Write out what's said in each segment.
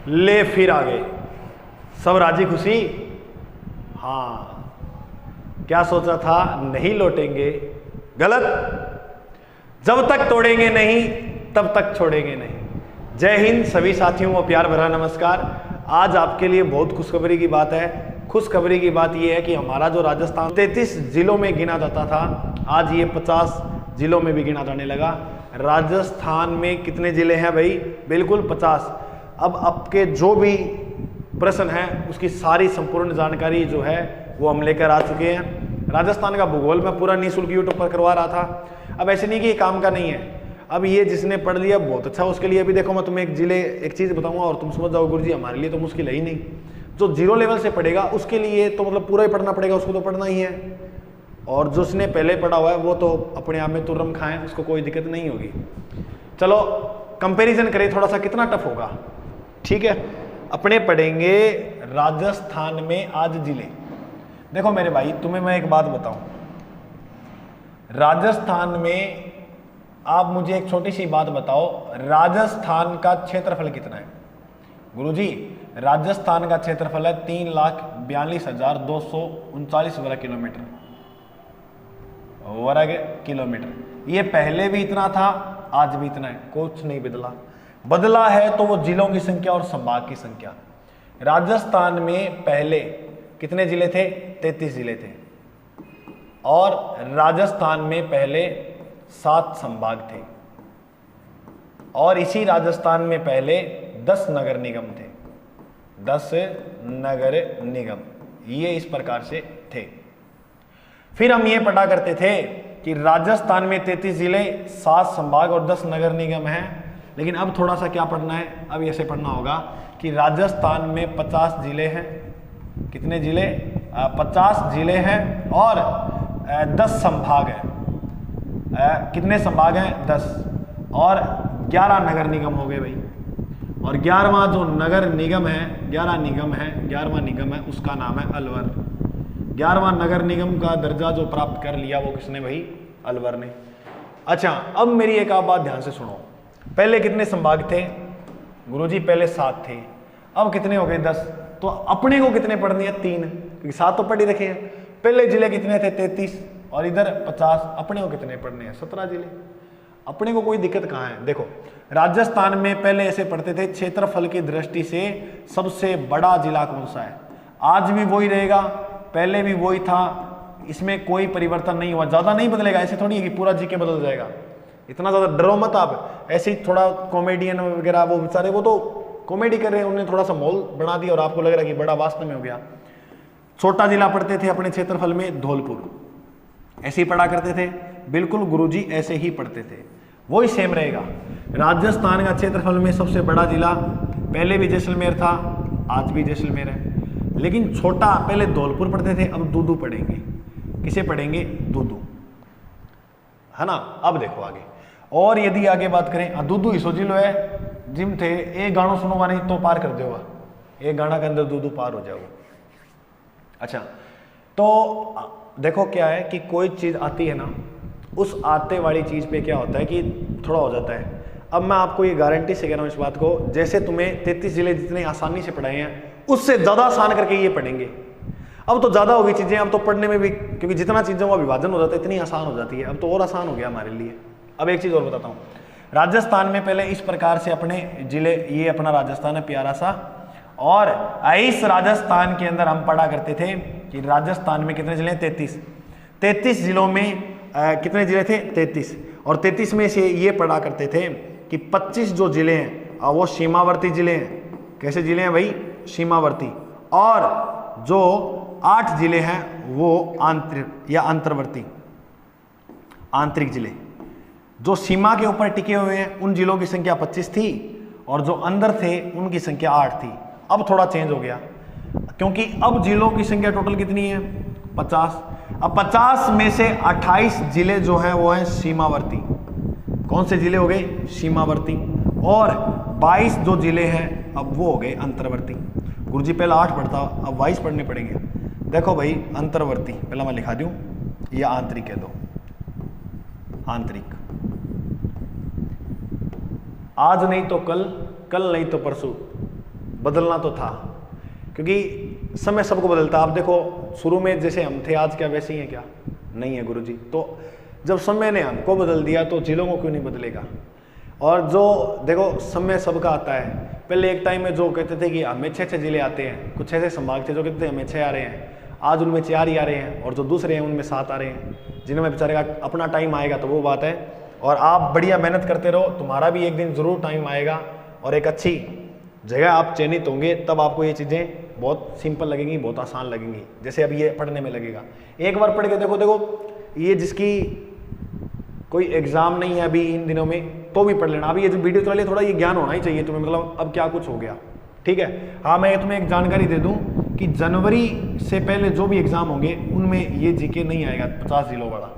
ले फिर आ गए, सब राजी खुशी। हाँ, क्या सोचा था, नहीं लौटेंगे, गलत। जब तक तोड़ेंगे नहीं तब तक छोड़ेंगे नहीं। जय हिंद सभी साथियों को प्यार भरा नमस्कार। आज आपके लिए बहुत खुशखबरी की बात है। खुशखबरी की बात यह है कि हमारा जो राजस्थान 33 जिलों में गिना जाता था, आज ये 50 जिलों में भी गिना जाने लगा। राजस्थान में कितने जिले हैं भाई? बिल्कुल 50। अब आपके जो भी प्रश्न है उसकी सारी संपूर्ण जानकारी जो है वो हम लेकर आ चुके हैं। राजस्थान का भूगोल मैं पूरा निःशुल्क यूट्यूब पर करवा रहा था। अब ऐसे नहीं कि ये काम का नहीं है। अब ये जिसने पढ़ लिया बहुत अच्छा, उसके लिए अभी देखो मैं तुम्हें एक चीज़ बताऊंगा और तुम समझ जाओ गुरुजी हमारे लिए तो मुश्किल है ही नहीं। जो जीरो लेवल से पढ़ेगा उसके लिए तो मतलब पूरा ही पढ़ना पड़ेगा, उसको तो पढ़ना ही है। और जो उसने पहले पढ़ा हुआ है वो तो अपने आप में तुर्रम खाएं, उसको कोई दिक्कत नहीं होगी। चलो कंपेरिजन करें थोड़ा सा, कितना टफ होगा। ठीक है, अपने पढ़ेंगे राजस्थान में आज जिले। देखो मेरे भाई, तुम्हें मैं एक बात बताऊं, राजस्थान में आप मुझे एक छोटी सी बात बताओ, राजस्थान का क्षेत्रफल कितना है? गुरुजी राजस्थान का क्षेत्रफल है 3,42,239 वर्ग किलोमीटर। ये पहले भी इतना था, आज भी इतना है, कुछ नहीं बदला। बदला है तो वो जिलों की संख्या और संभाग की संख्या। राजस्थान में पहले कितने जिले थे? 33 जिले थे। और राजस्थान में पहले 7 संभाग थे। और इसी राजस्थान में पहले 10 नगर निगम थे। 10 नगर निगम ये इस प्रकार से थे। फिर हम ये पढ़ा करते थे कि राजस्थान में 33 जिले, 7 संभाग और 10 नगर निगम हैं। लेकिन अब थोड़ा सा क्या पढ़ना है, अब ऐसे पढ़ना होगा कि राजस्थान में 50 जिले हैं। कितने जिले? 50 जिले हैं और 10 संभाग हैं। कितने संभाग हैं? 10। और 11 नगर निगम हो गए भाई। और 11वां जो नगर निगम है, 11वां निगम है उसका नाम है अलवर। 11वां नगर निगम का दर्जा जो प्राप्त कर लिया वो किसने भाई? अलवर ने। अच्छा, अब मेरी एक आप बात ध्यान से सुनो। पहले कितने संभाग थे गुरुजी? पहले 7 थे। अब कितने हो गए? 10। तो अपने को कितने पढ़ने हैं? 3, क्योंकि 7 तो पढ़ ही रखे हैं। पहले जिले कितने थे? 33 और इधर 50। अपने को कितने पढ़ने हैं? 17 जिले। अपने को कोई दिक्कत कहाँ है? देखो राजस्थान में पहले ऐसे पढ़ते थे, क्षेत्रफल की दृष्टि से सबसे बड़ा जिला कौन सा है? आज भी वही रहेगा, पहले भी वही था, इसमें कोई परिवर्तन नहीं हुआ, ज्यादा नहीं बदलेगा। ऐसे थोड़ी है कि पूरा जीके बदल जाएगा। इतना ज्यादा डरो मत आप। ऐसे ही थोड़ा कॉमेडियन वगैरह वो बेचारे वो तो कॉमेडी कर रहे हैं, उन्होंने थोड़ा सा माहौल बना दिया और आपको लग रहा है कि बड़ा वास्तव में हो गया। छोटा जिला पढ़ते थे अपने क्षेत्रफल में धौलपुर, ऐसे ही पढ़ा करते थे। बिल्कुल गुरुजी ऐसे ही पढ़ते थे, वही सेम रहेगा। राजस्थान का क्षेत्रफल में सबसे बड़ा जिला पहले भी जैसलमेर था, आज भी जैसलमेर है। लेकिन छोटा पहले धौलपुर पढ़ते थे, अब दूदू पढ़ेंगे। किसे पढ़ेंगे? दूदू, है ना। अब देखो आगे, और यदि आगे बात करें, दूदू इसो जिलो है जिम थे। एक गाना सुनोगा नहीं तो पार कर देगा, एक गाना के अंदर दूदू पार हो जाओगे। अच्छा, तो देखो क्या है कि कोई चीज आती है ना, उस आते वाली चीज पे क्या होता है कि थोड़ा हो जाता है। अब मैं आपको ये गारंटी से कह रहा हूं इस बात को, जैसे तुम्हें 33 जिले जितने आसानी से पढ़ाए हैं उससे ज्यादा आसान करके ये पढ़ेंगे। अब तो ज्यादा होगी चीजें, अब तो पढ़ने में भी, क्योंकि जितना चीजों का विभाजन हो जाता है इतनी आसान हो जाती है। अब तो और आसान हो गया हमारे लिए। अब एक चीज और बताता हूँ, राजस्थान में पहले इस प्रकार से अपने जिले, ये अपना राजस्थान है प्यारा सा, और इस राजस्थान के अंदर हम पढ़ा करते थे कि राजस्थान में कितने जिले? 33 जिलों में कितने जिले थे? 33। और 33 में से ये पढ़ा करते थे कि 25 जो जिले हैं वो सीमावर्ती जिले हैं। कैसे जिले हैं भाई? सीमावर्ती। और जो 8 जिले हैं वो आंतरिक या अंतर्वर्ती, आंतरिक जिले। जो सीमा के ऊपर टिके हुए हैं उन जिलों की संख्या 25 थी और जो अंदर थे उनकी संख्या 8 थी। अब थोड़ा चेंज हो गया, क्योंकि अब जिलों की संख्या टोटल कितनी है? 50। अब 50 में से 28 जिले जो हैं वो हैं सीमावर्ती। कौन से जिले हो गए? सीमावर्ती। और 22 जो जिले हैं अब वो हो गए अंतर्वर्ती। गुरुजी पहला 8 पढ़ता, अब 22 पढ़ने पड़ेंगे। देखो भाई, अंतर्वर्ती पहला मैं लिखा दूं, या आंतरिक कह दो, आंतरिक। आज नहीं तो कल, कल नहीं तो परसों, बदलना तो था, क्योंकि समय सबको बदलता। आप देखो शुरू में जैसे हम थे आज क्या वैसे ही है क्या? नहीं है गुरुजी। तो जब समय ने हमको बदल दिया तो जिलों को क्यों नहीं बदलेगा? और जो देखो समय सबका आता है। पहले एक टाइम में जो कहते थे कि हमें 6 जिले आते हैं, कुछ ऐसे संभाग थे जो कहते थे हमें 6 आ रहे हैं, आज उनमें 4 ही आ रहे हैं, और जो दूसरे हैं उनमें 7 आ रहे हैं। जिनमें बेचारे का अपना टाइम आएगा तो वो बात है। और आप बढ़िया मेहनत करते रहो, तुम्हारा भी एक दिन जरूर टाइम आएगा और एक अच्छी जगह आप चयनित होंगे, तब आपको ये चीज़ें बहुत सिंपल लगेंगी, बहुत आसान लगेंगी, जैसे अब ये पढ़ने में लगेगा। एक बार पढ़ के देखो ये जिसकी कोई एग्जाम नहीं है अभी इन दिनों में तो भी पढ़ लेना। अभी ये जो वीडियो चला लिया थोड़ा ये ज्ञान होना ही चाहिए तुम्हें, मतलब अब क्या कुछ हो गया, ठीक है। हाँ मैं तुम्हें एक जानकारी दे दूं कि जनवरी से पहले जो भी एग्जाम होंगे उनमें ये जीके नहीं आएगा 50 जिलों वाला।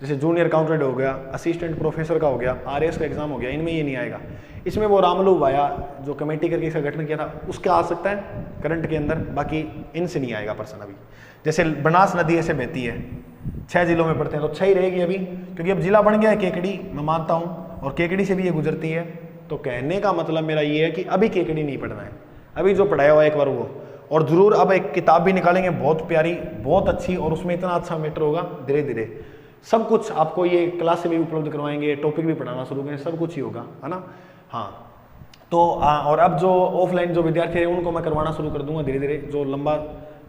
जैसे जूनियर अकाउंटेंट हो गया, असिस्टेंट प्रोफेसर का हो गया, आरएएस का एग्जाम हो गया, इनमें ये नहीं आएगा। इसमें वो रामलू वाया जो कमेटी करके इसका गठन किया था उसका आ सकता है करंट के अंदर, बाकी इनसे नहीं आएगा पर्सन अभी। जैसे बनास नदी ऐसे बहती है, 6 जिलों में पड़ते हैं तो 6 ही रहेगी अभी, क्योंकि अब जिला बन गया है केकड़ी, मैं मानता हूँ, और केकड़ी से भी ये गुजरती है। तो कहने का मतलब मेरा ये है कि अभी केकड़ी नहीं पढ़ना है, अभी जो पढ़ाया हुआ एक बार वो। और जरूर अब एक किताब भी निकालेंगे बहुत प्यारी, बहुत अच्छी, और उसमें इतना अच्छा मैटर होगा, धीरे धीरे सब कुछ आपको ये क्लास से भी उपलब्ध करवाएंगे, टॉपिक भी पढ़ाना शुरू करेंगे, सब कुछ ही होगा, है ना। हाँ तो और अब जो ऑफलाइन जो विद्यार्थी हैं उनको मैं करवाना शुरू कर दूंगा धीरे धीरे। जो लंबा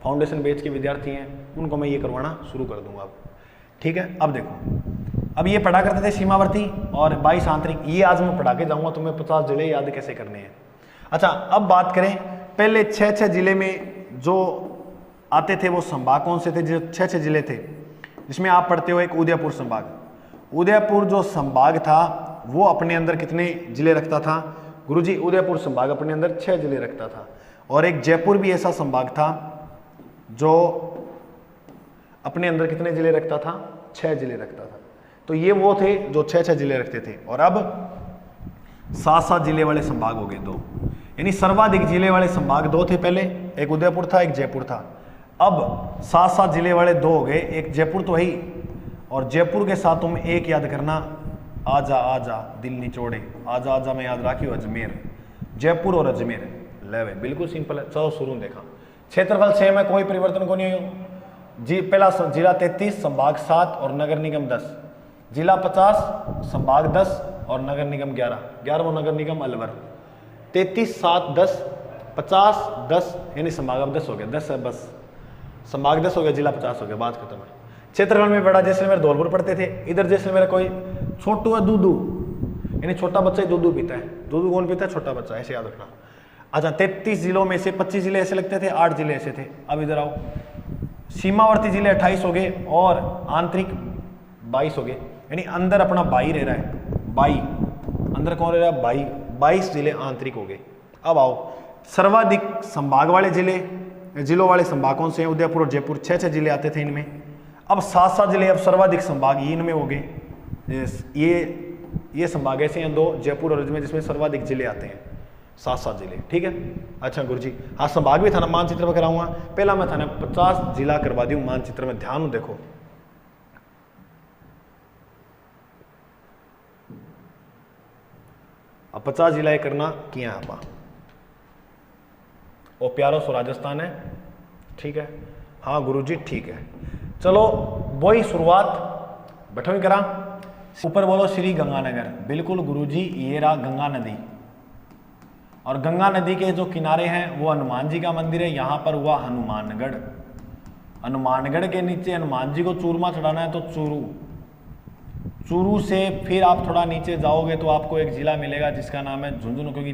फाउंडेशन बैच के विद्यार्थी हैं उनको मैं ये करवाना शुरू कर दूंगा अब, ठीक है। अब देखो, अब ये पढ़ा करते थे सीमावर्ती और 22 आंतरिक, ये आज मैं पढ़ा के जाऊंगा तुम्हें 50 जिले याद कैसे करने हैं। अच्छा अब बात करें, पहले 6 जिले में जो आते थे वो संभाग कौन से थे? जो 6 जिले थे जिसमें आप पढ़ते हो, एक उदयपुर संभाग। उदयपुर जो संभाग था वो अपने अंदर कितने जिले रखता था गुरुजी? उदयपुर संभाग अपने अंदर 6 जिले रखता था। और एक जयपुर भी ऐसा संभाग था जो अपने अंदर कितने जिले रखता था? 6 जिले रखता था। तो ये वो थे जो 6 जिले रखते थे। और अब 7 जिले वाले संभाग हो गए 2, यानी सर्वाधिक जिले वाले संभाग 2 थे पहले, एक उदयपुर था एक जयपुर था। अब 7 जिले वाले 2 हो गए, एक जयपुर तो है ही, और जयपुर के साथ तुम एक याद करना, आजा आजा दिल निचोड़े, आजा आजा में याद रखियो अजमेर। जयपुर और अजमेर, ले भाई बिल्कुल सिंपल है। चलो शुरू देखा, क्षेत्रफल सेम है, कोई परिवर्तन को नहीं है जी। पहला जिला 33, संभाग 7 और नगर निगम 10, जिला 50, संभाग 10 और नगर निगम 11 नगर निगम अलवर। 33, 7, 10, 50, 10 यानी संभाग अब 10 हो गया, 10 है बस, संभाग 10 हो गया, जिला 50 हो गया, बात खत्म है। क्षेत्रफल में बड़ा जैसलमेर धौलपुर पढ़ते थे, इधर जैसलमेर कोई छोटू है दूधू, यानी छोटा बच्चा ही दूधू पीता है। दूधू कौन पीता है? छोटा बच्चा, ऐसे याद रखना। अच्छा 33 जिलों में से 25 जिले ऐसे लगते थे, 8 जिले ऐसे थे। अब इधर आओ, सीमावर्ती जिले 28 हो गए और आंतरिक 22 हो गए, यानी अंदर अपना 22 रह रहा है, 22 अंदर कौन रह रहा है? 22 जिले आंतरिक हो गए। अब आओ, सर्वाधिक संभाग वाले जिलों वाले संभाग कौन से हैं? उदयपुर और जयपुर, 6 जिले आते थे इनमें। अब 7 जिले, अब सर्वाधिक संभाग ये इनमें हो गए। ये संभाग ऐसे हैं 2, जयपुर और अजमेर, जिसमें सर्वाधिक जिले आते हैं, 7 जिले, ठीक है। अच्छा गुरुजी, हाँ संभाग भी थाना मानचित्र में कराऊंगा, पहला मैं थाना 50 जिला करवा दूं मानचित्र में, ध्यान देखो। अब 50 जिला करना किया है आप, और प्यारो सो राजस्थान है, ठीक है। हाँ गुरुजी ठीक है, चलो वही शुरुआत बैठो करा। ऊपर बोलो श्री गंगानगर, बिल्कुल गुरुजी ये रहा गंगा नदी, और गंगा नदी के जो किनारे हैं वो हनुमान जी का मंदिर है। यहाँ पर हुआ हनुमानगढ़, हनुमानगढ़ के नीचे हनुमान जी को चूरमा चढ़ाना है तो चूरू से फिर आप थोड़ा नीचे जाओगे तो आपको एक जिला मिलेगा जिसका नाम है झुंझुनू, क्योंकि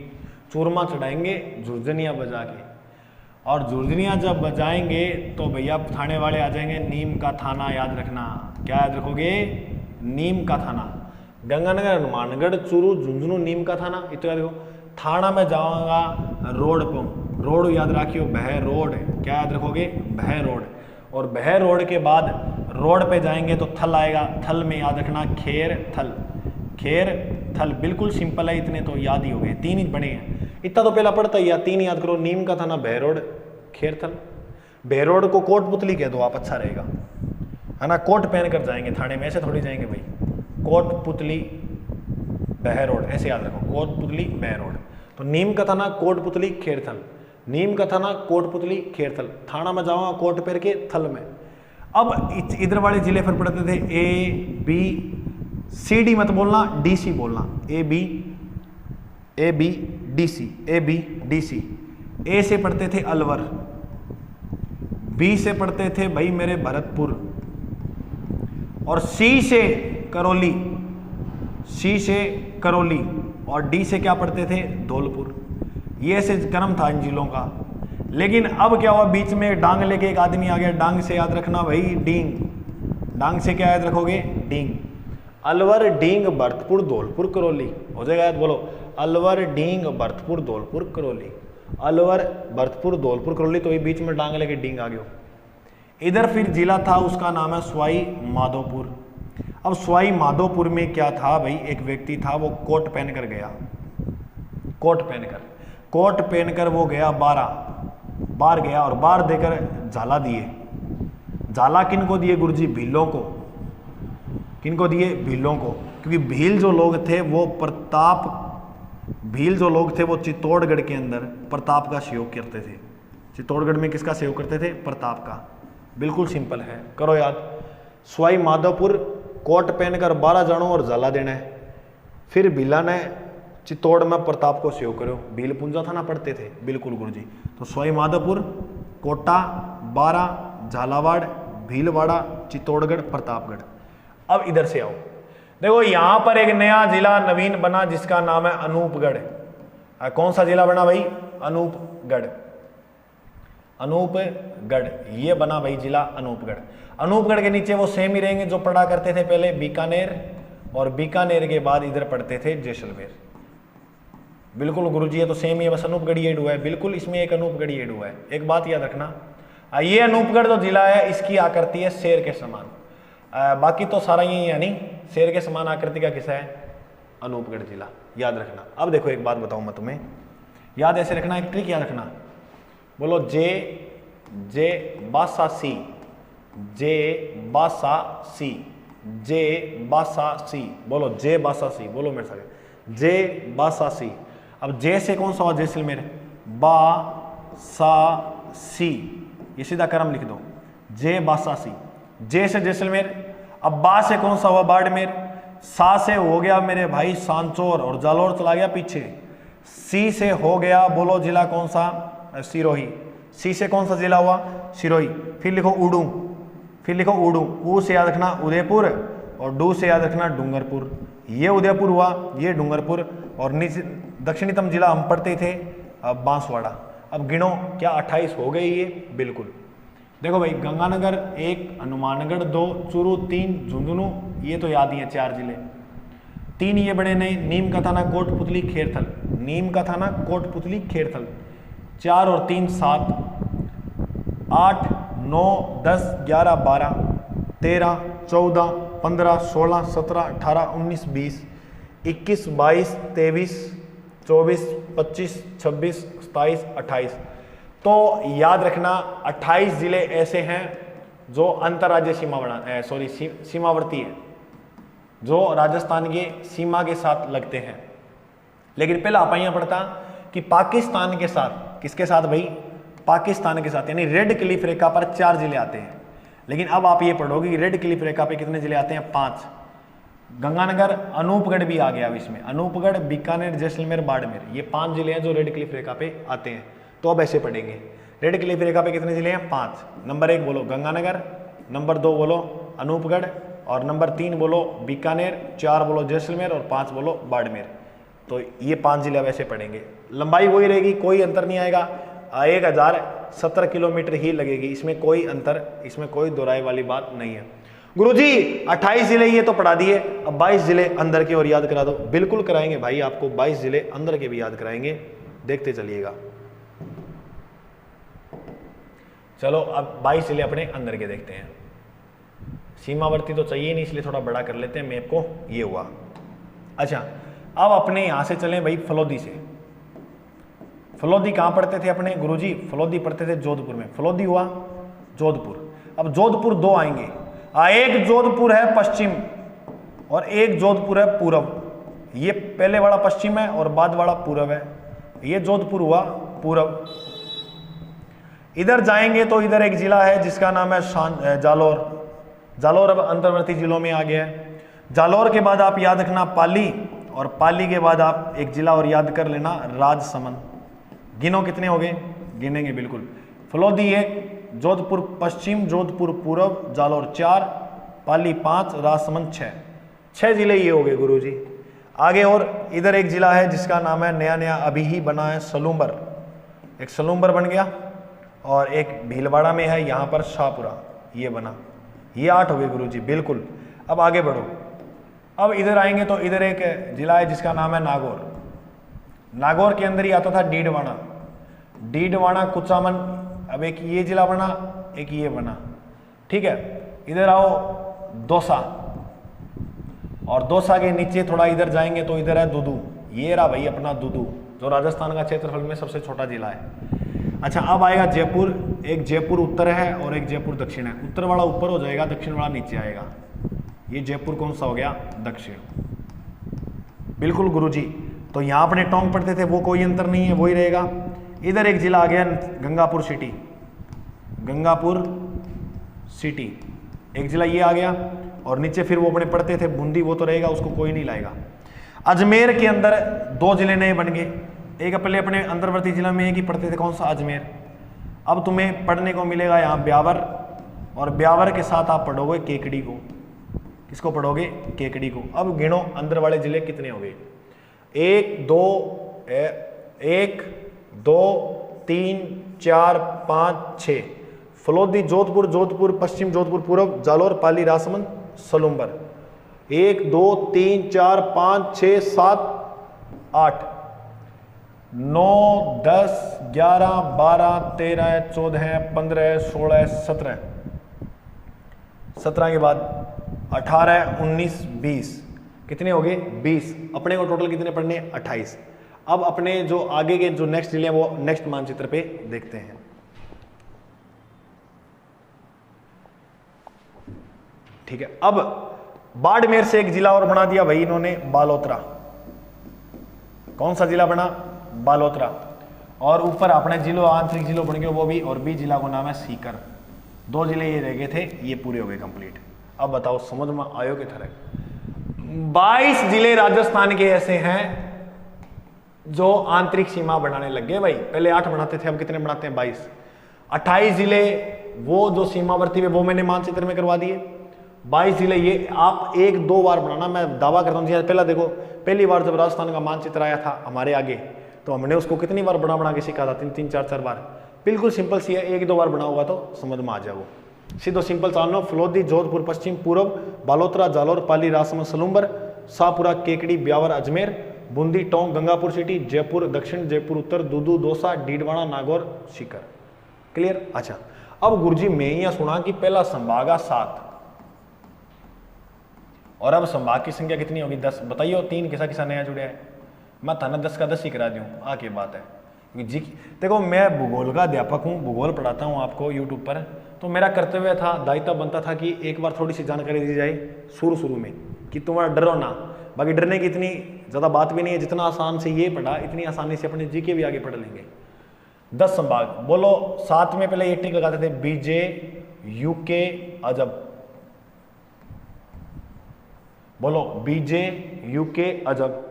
चूरमा चढ़ाएंगे झुर्जनिया बजा के, और झुर्जनिया जब बजाएंगे तो भैया थाने वाले आ जाएंगे। नीम का थाना याद रखना, क्या याद रखोगे? नीम का थाना। गंगानगर, हनुमानगढ़, चूरू, झुंझुनू, नीम का थाना, इतना देखो। थाना में जाऊंगा रोड पर, रोड याद रखियो भय रोड, क्या याद रखोगे? भय रोड। और भय रोड के बाद रोड पे जाएंगे तो थल आएगा, थल में याद रखना खेर थल, खेर थल, बिल्कुल सिंपल है, इतने तो याद ही हो गए, 3 ही बने हैं, इतना तो पहला पड़ता ही, 3 याद करो। नीम का थाना, भय रोड, खेर थल। भय रोड को कोटपुतली कह दो आप, अच्छा रहेगा, है ना। कोट पहन कर जाएंगे थाने में, ऐसे थोड़ी जाएंगे भाई, कोटपुतली भय रोड, ऐसे याद रखो, कोटपुतली भय रोड। तो नीम का थाना, कोटपुतली, खेरथल। नीम का थाना कोटपुतली खेरथल, थाना में जाऊंगा कोट पैर के थल में। अब इधर वाले जिले फिर पढ़ते थे ए बी सी डी, मत बोलना डी सी बोलना, A B D C, A B D C. A से पढ़ते थे अलवर, बी से पढ़ते थे भाई मेरे भरतपुर, और सी से करौली, सी से करौली, और डी से क्या पढ़ते थे धौलपुर। ये ऐसे क्रम था इन जिलों का। लेकिन अब क्या हुआ, बीच में डांग लेके एक आदमी आ गया, डांग से याद रखना भाई डींग, डांग से क्या याद रखोगे डींग। अलवर डींग भरतपुर धौलपुर करौली, हो जाएगा याद, बोलो अलवर डींग भरतपुर धौलपुर करौली, अलवर भरतपुर धौलपुर करौली, तो ये बीच में डांग लेके डींग आ गया। इधर फिर जिला था उसका नाम है सवाई माधोपुर। अब सवाई माधोपुर में क्या था भाई, एक व्यक्ति था वो कोट पहनकर गया, कोट पहनकर वो गया बार गया, और बार देकर झाला दिए। झाला किनको दिए गुरुजी, भीलों को। किनको दिए, भीलों को, क्योंकि भील जो लोग थे वो चित्तौड़गढ़ के अंदर प्रताप का सहयोग करते थे। चित्तौड़गढ़ में किसका सहयोग करते थे, प्रताप का। बिल्कुल सिंपल है, करो याद। सवाई माधोपुर कोट पहनकर 12 जानों और झाला देना है। फिर भीला ने चित्तौड़ में प्रताप को सहयोग करो, भील पुंजा था ना पढ़ते थे, बिल्कुल गुरुजी। तो सवाई माधोपुर, कोटा, 12, झालावाड़, भीलवाड़ा, चित्तौड़गढ़, प्रतापगढ़। अब इधर से आओ, देखो यहां पर एक नया जिला नवीन बना जिसका नाम है अनूपगढ़। कौन सा जिला बना भाई, अनूपगढ़। अनूपगढ़ ये बना भाई जिला अनूपगढ़। अनूपगढ़ के नीचे वो सेम ही रहेंगे जो पढ़ा करते थे पहले बीकानेर, और बीकानेर के बाद इधर पढ़ते थे जैसलमेर। बिल्कुल गुरुजी ये तो सेम ही है, बस अनूपगढ़ ऐड हुआ है, बिल्कुल इसमें एक अनूपगढ़ ऐड हुआ है। एक बात याद रखना, ये अनूपगढ़ जो जिला है इसकी आकृति है शेर के समान, बाकी तो सारा यही है नहीं, शेर के समान आकृति का किस्सा है अनूपगढ़ जिला, याद रखना। अब देखो एक बात बताऊं मैं तुम्हें, याद ऐसे रखना, एक ट्रिक याद रखना, बोलो जे बासा सी, जे बासा सी, जे बासा सी, बोलो जे बासा सी, बोलो मेरे साथ जे बासा सी। अब जे से कौन सा हुआ, जैसलमेर, बा सा सी, ये सीधा क्रम लिख दो, जे बासा सी। जे से जैसलमेर, अब बा से कौन सा हुआ, बाड़मेर, सा से हो गया मेरे भाई सांचौर और जालौर चला गया पीछे, सी से हो गया, बोलो जिला कौन सा, सिरोही। सी से कौन सा जिला हुआ, सिरोही। फिर लिखो उडू, फिर लिखो उडू, ऊ से याद रखना उदयपुर, और डू से याद रखना डूंगरपुर। ये उदयपुर हुआ, ये डूंगरपुर, और नीचे दक्षिणतम जिला हम पढ़ते थे बांसवाड़ा। अब गिनो क्या 28 हो गई ये, बिल्कुल। देखो भाई गंगानगर 1, हनुमानगढ़ 2, चूरू 3, झुंझुनू ये तो याद ही है 4 जिले। 3 ये बड़े नए, नीम का थाना कोटपुतली खेरथल, नीम का थाना कोटपुतली खेरथल। 4 और 3 7, 8 9 10 11 12 13 14 15 16 17 18 19 20 21 22 23 24 25 26 27 28। तो याद रखना 28 जिले ऐसे हैं जो अंतर्राज्यीय सीमावर्ती है, जो राजस्थान के सीमा के साथ लगते हैं। लेकिन पहले आप यहाँ पढ़ता कि पाकिस्तान के साथ, किसके साथ भाई, पाकिस्तान के साथ, यानी रेड क्लिफ रेखा पर 4 जिले आते हैं। लेकिन अब आप ये पढ़ोगे कि रेड क्लिफ रेखा पे कितने जिले आते हैं, 5। गंगानगर, अनूपगढ़ भी आ गया अब इसमें, अनूपगढ़, बीकानेर, जैसलमेर, बाड़मेर, ये 5 जिले हैं जो रेड क्लिफ रेखा पे आते हैं। तो अब ऐसे पढ़ेंगे, रेड क्लिफ रेखा पे कितने जिले हैं, 5। नंबर 1 बोलो गंगानगर, नंबर 2 बोलो अनूपगढ़, और नंबर 3 बोलो बीकानेर, 4 बोलो जैसलमेर, और 5 बोलो बाड़मेर। तो ये 5 जिले अब ऐसे पढ़ेंगे। लंबाई वही रहेगी, कोई अंतर नहीं आएगा, 1017 किलोमीटर ही लगेगी, इसमें कोई अंतर, इसमें कोई दोहराई वाली बात नहीं है। गुरुजी 28 जिले ये तो पढ़ा दिए, अब 22 जिले अंदर के और याद करा दो। बिल्कुल कराएंगे भाई, आपको 22 जिले अंदर के भी याद कराएंगे, देखते चलिएगा। चलो अब 22 जिले अपने अंदर के देखते हैं। सीमावर्ती तो चाहिए नहीं, इसलिए थोड़ा बड़ा कर लेते हैं मैप को। ये हुआ। अच्छा अब अपने यहां से चलें भाई फलोदी से। फलोदी कहां पढ़ते थे अपने गुरुजी, फलोदी पढ़ते थे जोधपुर में। फलोदी हुआ जोधपुर। अब जोधपुर 2 आएंगे, एक जोधपुर है पश्चिम और एक जोधपुर है पूरब। ये पहले वाला पश्चिम है और बाद वाला पूरब है। ये जोधपुर हुआ पूरब इधर जाएंगे तो इधर एक जिला है जिसका नाम है जालोर। जालोर अब अंतर्वर्ती जिलों में आ गया है। जालोर के बाद आप याद रखना पाली, और पाली के बाद आप एक जिला और याद कर लेना राजसमंद। गिनो कितने हो गए, गिनेंगे बिल्कुल। फलोदी 1, जोधपुर पश्चिम, जोधपुर पूर्व, जालोर 4, पाली 5, राजसमंद 6 जिले ये हो गए गुरुजी। आगे और इधर एक जिला है जिसका नाम है नया अभी ही बना है सलूम्बर, एक सलूम्बर बन गया, और एक भीलवाड़ा में है यहाँ पर शाहपुरा, ये बना। ये 8 हो गए गुरुजी बिल्कुल। अब आगे बढ़ो। अब इधर आएंगे तो इधर एक जिला है जिसका नाम है नागौर। नागौर के अंदर ही आता था डीडवाना, डीडवाना कुचामन। अब एक ये जिला बना, एक ये बना, ठीक है। इधर आओ दौसा, और दौसा के नीचे थोड़ा इधर जाएंगे तो इधर है दुदू। ये रहा भाई अपना दुदू, जो राजस्थान का क्षेत्रफल में सबसे छोटा जिला है। अच्छा, अब आएगा जयपुर। एक जयपुर उत्तर है और एक जयपुर दक्षिण है। उत्तर वाला ऊपर हो जाएगा, दक्षिण वाला नीचे आएगा। ये जयपुर कौन सा हो गया, दक्षिण, बिल्कुल गुरुजी। तो यहाँ अपने टोंग पढ़ते थे वो कोई अंतर नहीं है, वही रहेगा। इधर एक जिला आ गया गंगापुर सिटी, गंगापुर सिटी एक जिला ये आ गया, और नीचे फिर वो अपने पढ़ते थे बूंदी, वो तो रहेगा, उसको कोई नहीं लाएगा। अजमेर के अंदर 2 जिले नए बन गए। एक पहले अपने अंतर्वर्ती जिला में एक ही पढ़ते थे, कौन सा, अजमेर। अब तुम्हें पढ़ने को मिलेगा यहाँ ब्यावर, और ब्यावर के साथ आप पढ़ोगे केकड़ी को। किसको पढ़ोगे, केकड़ी को। अब गिनो अंदर वाले जिले कितने हो गए, 1 2 3 4 5 6। फलोदी, जोधपुर, जोधपुर पश्चिम, जोधपुर पूर्व, जालोर, पाली, राजसमंद, सलूम्बर। 1 2 3 4 5 6 7 8 9 10 11 12 13 14 15 16 17 17 के बाद 18 19 20 कितने हो गए, 20। अपने को टोटल कितने पढ़ने, 28। अब अपने जो आगे के जो नेक्स्ट जिले हैं वो नेक्स्ट मानचित्र पे देखते हैं। ठीक है, अब बाड़मेर से एक जिला और बना दिया भाई इन्होंने, बालोतरा। कौन सा जिला बना, बालोतरा। और ऊपर अपने जिलों आंतरिक जिलों बन गए वो भी, और बी जिला को नाम है सीकर। 2 जिले ये रह गए थे, ये पूरे हो गए कंप्लीट। अब बताओ समझ में आयो के थरे। 22 जिले राजस्थान के ऐसे हैं जो आंतरिक सीमा बनाने लग गए भाई। पहले 8 बनाते थे, अब कितने बनाते हैं, 22। 28 जिले वो जो सीमावर्ती में, वो मैंने मानचित्र में करवा दिए। 22 जिले ये आप 1-2 बार बनाना, मैं दावा करता हूँ। पहला देखो, पहली बार जब राजस्थान का मानचित्र आया था हमारे आगे, तो हमने उसको कितनी बार बना के सीखा था, 3 4 बार। बिल्कुल सिंपल सी है, 1-2 बार बना होगा तो समझ में आ जाओ। सीधो सिंपल चालो, फलोदी, जोधपुर पश्चिम पूर्व, बालोतरा, जालोर, पाली, राजसमंद, सलूम्बर, शाहपुरा, केकड़ी, ब्यावर, अजमेर, बूंदी, टोंक, गंगापुर सिटी, जयपुर दक्षिण, जयपुर उत्तर, दूदू, दौसा, डीडवाना, नागौर, सीकर। क्लियर। अच्छा, अब गुरुजी मैं यहाँ सुना कि पहला संभागा 7, और अब संभाग की संख्या कितनी होगी, 10। बताइए 3 किसा नया जुड़ा है। मैं थाना 10 का 10 ही करा दूँ, आके बात है जी। देखो मैं भूगोल का अध्यापक हूँ, भूगोल पढ़ाता हूँ आपको यूट्यूब पर, तो मेरा कर्तव्य था, दायित्व बनता था कि एक बार थोड़ी सी जानकारी दी जाए शुरू में, कि तुम्हारा डरो ना। बाकी डरने की इतनी ज़्यादा बात भी नहीं है, जितना आसान से ये पढ़ा इतनी आसानी से अपने जीके भी आगे पढ़ लेंगे। 10 संभाग बोलो। 7 में पहले ये टिक लगाते थे, बीजे, यूके, अजब। बोलो बीजे, यूके, अजब,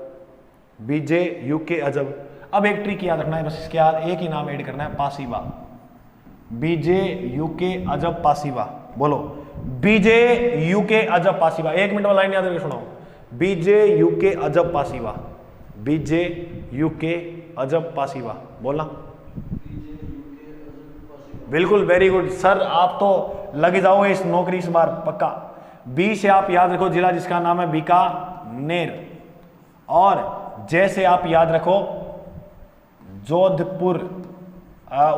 बीजे, यूके, अजब। अब एक ट्रिक याद रखना है, बस इसके यार एक ही नाम ऐड करना है, पासीवा। बीजे, यूके, अजब, पासीवा। बोलो बीजे, यूके, अजब, पासीवा। 1 मिनट वाला लाइन याद करके सुनाओ, बीजे, यूके, अजब, पासीवा। बीजे, यूके, अजब, पासीवा। बोलना बिल्कुल, वेरी गुड सर, आप तो लग जाओगे इस नौकरी इस बार पक्का। बी से आप याद रखो जिला जिसका नाम है बीकानेर, और जे से आप याद रखो जोधपुर,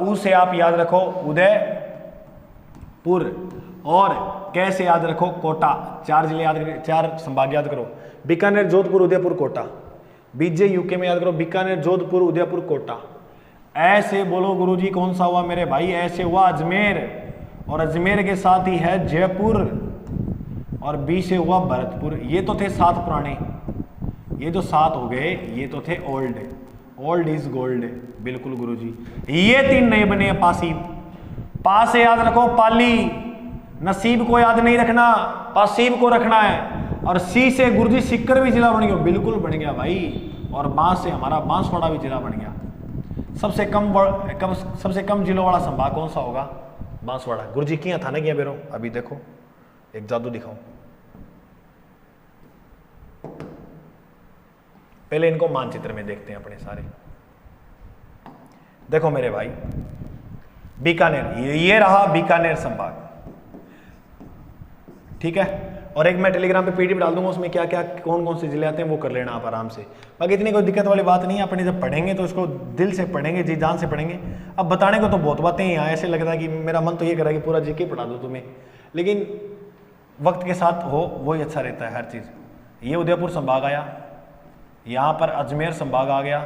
ऊ से आप याद रखो उदयपुर, और कै से याद रखो कोटा। 4 जिले याद करो, 4 संभाग याद करो, बीकानेर, जोधपुर, उदयपुर, कोटा। बीजे यूके में याद करो बीकानेर, जोधपुर, उदयपुर, कोटा। ऐसे बोलो गुरुजी कौन सा हुआ मेरे भाई, ऐसे हुआ अजमेर, और अजमेर के साथ ही है जयपुर, और बी से हुआ भरतपुर। ये तो थे 7 पुराने, ये जो 7 हो गए ये तो थे ओल्ड। ओल्ड इज गोल्ड, बिल्कुल गुरुजी। ये 3 नए बने, पासी, पा से याद रखो पाली, नसीब को याद नहीं रखना, पासीब को रखना है। और सी से गुरुजी सिक्कर भी जिला बन गया, बिल्कुल बन गया भाई। और बांस से हमारा बांसवाड़ा भी जिला बन गया। सबसे कम जिलों वाला संभाग कौन सा होगा? बांसवाड़ा। गुरुजी किया था ना किया बेरो? अभी देखो एक जादू दिखाऊं। पहले इनको मानचित्र में देखते हैं अपने सारे। देखो मेरे भाई, बीकानेर, ये रहा बीकानेर संभाग, ठीक है। और एक मैं टेलीग्राम पे पीडीएफ डाल दूंगा, उसमें क्या क्या कौन कौन से जिले आते हैं वो कर लेना आप आराम से। बाकी इतनी कोई दिक्कत वाली बात नहीं है, अपने जब पढ़ेंगे तो उसको दिल से पढ़ेंगे, जी जान से पढ़ेंगे। अब बताने को तो बहुत बातें ही ऐसे लगता है कि मेरा मन तो ये करा कि पूरा जीके पढ़ा दूं तुम्हें, लेकिन वक्त के साथ हो वही अच्छा रहता है हर चीज़। ये उदयपुर संभाग आया, यहाँ पर अजमेर संभाग आ गया,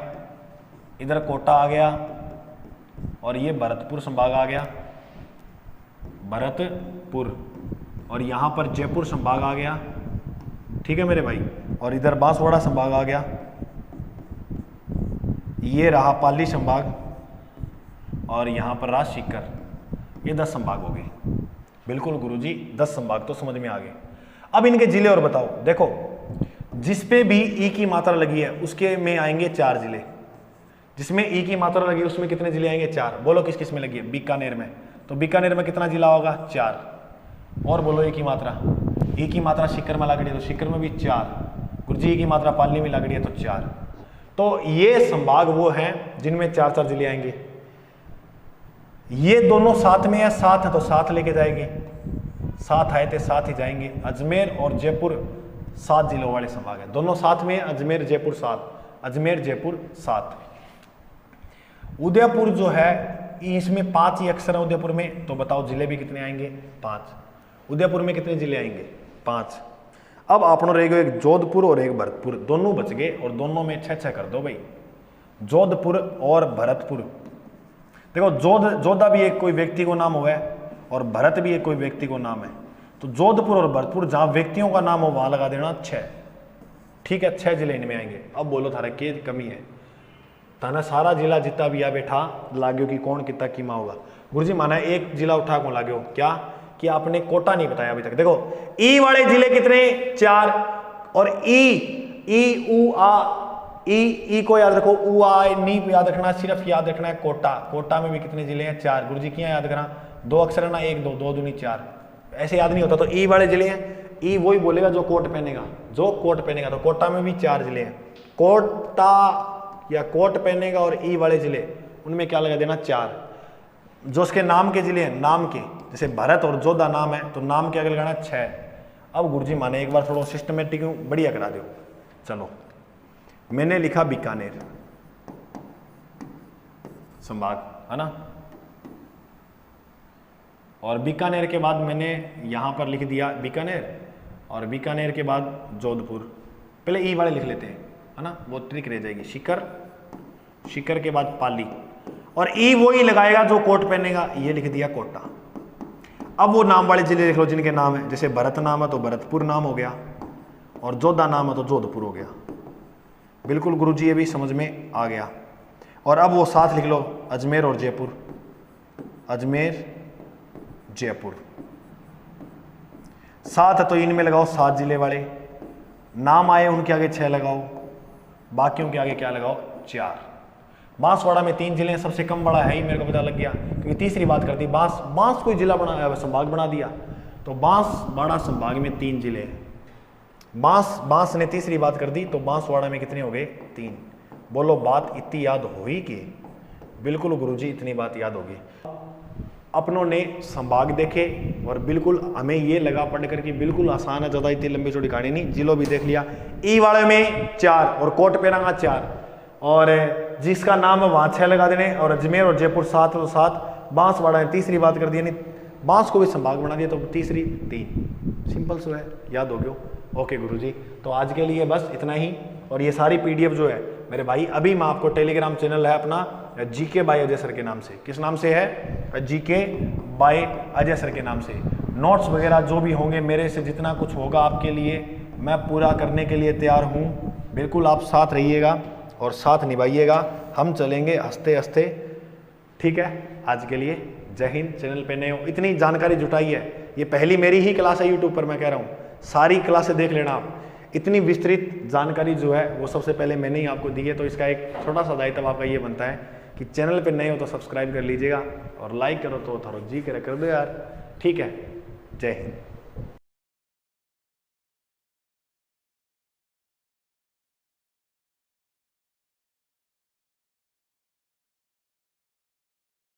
इधर कोटा आ गया, और ये भरतपुर संभाग आ गया, भरतपुर, और यहाँ पर जयपुर संभाग आ गया, ठीक है मेरे भाई। और इधर बांसवाड़ा संभाग आ गया, ये रहा पाली संभाग, और यहाँ पर रहा सीकर। ये 10 संभाग हो गए। बिल्कुल गुरुजी 10 संभाग तो समझ में आ गए। अब इनके जिले और बताओ। देखो जिस पे भी ई की मात्रा लगी है उसके में आएंगे 4 जिले। जिसमें ई की मात्रा लगी है उसमें कितने जिले आएंगे? 4। बोलो किस किस में लगी है? बीकानेर में। तो बीकानेर में कितना जिला होगा? 4। और बोलो ई की मात्रा, ई की मात्रा सीकर में लग रही है तो सीकर में भी 4। गुरुजी ई की मात्रा पाली में लग रही है तो 4। तो ये संभाग वो हैं जिनमें 4-4 जिले आएंगे। ये दोनों साथ में है, साथ है तो साथ लेके जाएंगे, साथ आए थे साथ ही जाएंगे। अजमेर और जयपुर 7 जिलों वाले संभाग है, दोनों साथ में। अजमेर जयपुर 7, अजमेर जयपुर 7। उदयपुर जो है इसमें 5 ही अक्षर है उदयपुर में, तो बताओ जिले भी कितने आएंगे? 5। उदयपुर में कितने जिले आएंगे? 5। अब आपनो रहेगा एक जोधपुर और एक भरतपुर, दोनों बच गए और दोनों में 6-6 कर दो भाई। जोधपुर और भरतपुर। देखो जोधा भी एक कोई व्यक्ति को नाम हुआ है और भरत भी एक कोई व्यक्ति को नाम है, तो जोधपुर और भरतपुर जहां व्यक्तियों का नाम हो वहां लगा देना 6, ठीक है। 6 जिले इनमें आएंगे। अब बोलो थारा के कमी है? थाना सारा जिला जितना भी आ बैठा लाग्यो कि कौन कितना कीमा होगा। गुरुजी माना एक जिला उठा को लाग्यो क्या कि आपने कोटा नहीं बताया अभी तक। देखो ई वाले जिले कितने? 4। और ई ऊ आ, ई को याद रखो, ऊ आ नी याद रखना, सिर्फ याद रखना है कोटा। कोटा में भी कितने जिले हैं? 4। गुरुजी क्या याद करा? 2 अक्षर है ना, 1 2 2 दूनी 4, ऐसे याद नहीं होता। तो ई वाले जिले हैं, ई वही बोलेगा जो कोट पहनेगा, जो कोट पहनेगा। तो कोटा में भी 4 जिले हैं। कोटा या कोट पहनेगा और ई वाले जिले उनमें क्या लगा देना? 4। जो उसके नाम के जिले हैं, नाम के, जैसे भरत और जोधा नाम है तो नाम के आगे लगाना 6। अब गुरुजी माने एक बार थोड़ा सिस्टमेटिक बढ़िया करा दो। चलो मैंने लिखा बीकानेर संभाग, है ना, और बीकानेर के बाद मैंने यहां पर लिख दिया बीकानेर, और बीकानेर के बाद जोधपुर। पहले ई वाले लिख लेते हैं, है ना, वो ट्रिक रह जाएगी। शिकर, शिकर के बाद पाली, और ई वो ही लगाएगा जो कोट पहनेगा। ये लिख दिया कोटा। अब वो नाम वाले जिले लिख लो जिनके नाम है, जैसे भरत नाम है तो भरतपुर नाम हो गया, और जोधा नाम है तो जोधपुर हो गया। बिल्कुल गुरुजी ये भी समझ में आ गया। और अब वो साथ लिख लो अजमेर और जयपुर, अजमेर जयपुर। साथ है तो इनमें लगाओ 7 जिले वाले, नाम आए उनके आगे 6 लगाओ, बाकियों के आगे क्या लगाओ? 4। बांसवाड़ा में 3 जिले हैं, सबसे कम बड़ा है ही, मेरे को पता लग गया क्योंकि तीसरी बात कर दी। बांस कोई जिला बना, संभाग बना दिया, तो बांसवाड़ा संभाग में 3 जिले हैं। बांस ने तीसरी बात कर दी, तो बांसवाड़ा में कितने हो गए? 3। बोलो बात इतनी याद हुई कि? बिल्कुल गुरुजी इतनी बात याद होगी। अपनों ने संभाग देखे और बिल्कुल हमें ये लगा पढ़ करके बिल्कुल आसान है, ज़्यादा इतनी लंबी चौड़ी कहानी नहीं। जिलो भी देख लिया, ई वाले में 4 और कोट पेरांगा 4, और जिसका नाम है वहाँ 6 लगा देने, और अजमेर और जयपुर 7 तो 7। बांसवाड़ा ने तीसरी बात कर दी, यानी बांस को भी संभाग बना दिया, तो तीसरी 3। सिंपल सो है, याद हो गया। ओके गुरुजी, तो आज के लिए बस इतना ही। और ये सारी पीडीएफ जो है मेरे भाई, अभी मैं आपको टेलीग्राम चैनल है अपना जीके बाय अजय सर के नाम से, किस नाम से है? जीके बाय अजय सर के नाम से। नोट्स वगैरह जो भी होंगे मेरे से जितना कुछ होगा आपके लिए मैं पूरा करने के लिए तैयार हूँ। बिल्कुल आप साथ रहिएगा और साथ निभाइएगा, हम चलेंगे हंसते हंसते। ठीक है, आज के लिए जय हिंद। चैनल पे नए हो, इतनी जानकारी जुटाई है, ये पहली मेरी ही क्लास है यूट्यूब पर, मैं कह रहा हूँ सारी क्लासें देख लेना आप। इतनी विस्तृत जानकारी जो है वो सबसे पहले मैंने ही आपको दी है, तो इसका एक छोटा सा दायित्व आपका ये बनता है कि चैनल पे नए हो तो सब्सक्राइब कर लीजिएगा, और लाइक करो तो थोड़ा जी कर दो यार, ठीक है। जय हिंद।